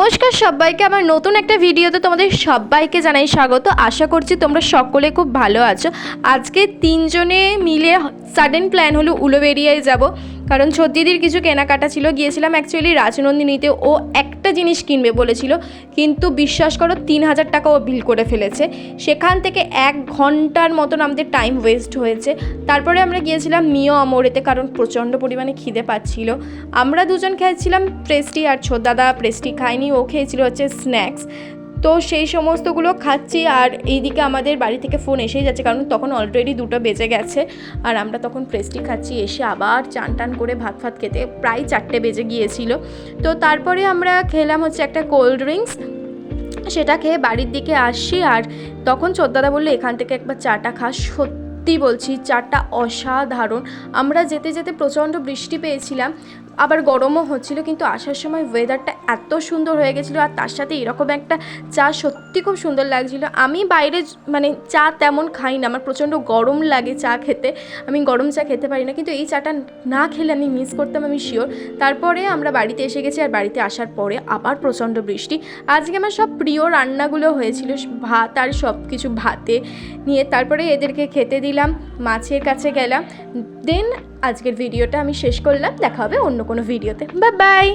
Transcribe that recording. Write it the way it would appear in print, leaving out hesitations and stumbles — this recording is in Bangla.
নমস্কার সবাইকে, আমার নতুন একটা ভিডিওতে তোমাদের সবাইকে জানাই স্বাগত। আশা করছি তোমরা সকলে খুব ভালো আছো। আজকে তিনজনে মিলে সাডেন প্ল্যান হলো উলুবেড়িয়ায় যাব, কারণ সত্যিদির কিছু কেনাকাটা ছিল। গিয়েছিলাম অ্যাকচুয়ালি রাজনন্দিনীতে, ও একটা জিনিস কিনবে বলেছিল, কিন্তু বিশ্বাস করো 3000 টাকা ও বিল করে ফেলেছে। সেখান থেকে 1 ঘন্টার মতন আমাদের টাইম ওয়েস্ট হয়েছে। তারপরে আমরা গিয়েছিলাম মিও আমরেতে, কারণ প্রচণ্ড পরিমাণে খিদে পাচ্ছিল। আমরা দুজন খেয়েছিলাম প্রেস্টি, আর ছোটদাদা প্রেস্টি খায়নি, ও খেয়েছিল হচ্ছে স্ন্যাক্স। তো সেই সমস্তগুলো খাচ্ছি, আর এইদিকে আমাদের বাড়ি থেকে ফোন এসেই যাচ্ছে, কারণ তখন অলরেডি 2টা বেজে গেছে। আর আমরা তখন প্রেস্টি খাচ্ছি, এসে আবার চান টান করে ভাত খেতে প্রায় 4টে বেজে গিয়েছিল। তো তারপরে আমরা খেলাম হচ্ছে একটা কোল্ড ড্রিঙ্কস, সেটা খেয়ে বাড়ির দিকে আসি। আর তখন ছোটদাদা বললো এখান থেকে একবার চাটা খাস। সত্যি বলছি, চাটা অসাধারণ। আমরা যেতে যেতে প্রচণ্ড বৃষ্টি পেয়েছিলাম, আবার গরমও হচ্ছিল, কিন্তু আসার সময় ওয়েদারটা এত সুন্দর হয়ে গেছিলো, আর তার সাথে এরকম একটা চা সত্যি খুব সুন্দর লাগছিলো। আমি বাইরে মানে চা তেমন খাই না, আমার প্রচণ্ড গরম লাগে চা খেতে, আমি গরম চা খেতে পারি না, কিন্তু এই চাটা না খেলে আমি মিস করতাম, আমি শিওর। তারপরে আমরা বাড়িতে এসে গেছি, আর বাড়িতে আসার পরে আবার প্রচণ্ড বৃষ্টি। আজকে আমার সব প্রিয় রান্নাগুলো হয়েছিল, ভাত আর সব কিছু ভাতে নিয়ে। তারপরে এদেরকে খেতে দিলাম, মাছের কাছে গেলাম। দেন আজকের ভিডিওটা আমি শেষ করলাম। দেখা হবে অন্য কোনো ভিডিওতে। Bye bye.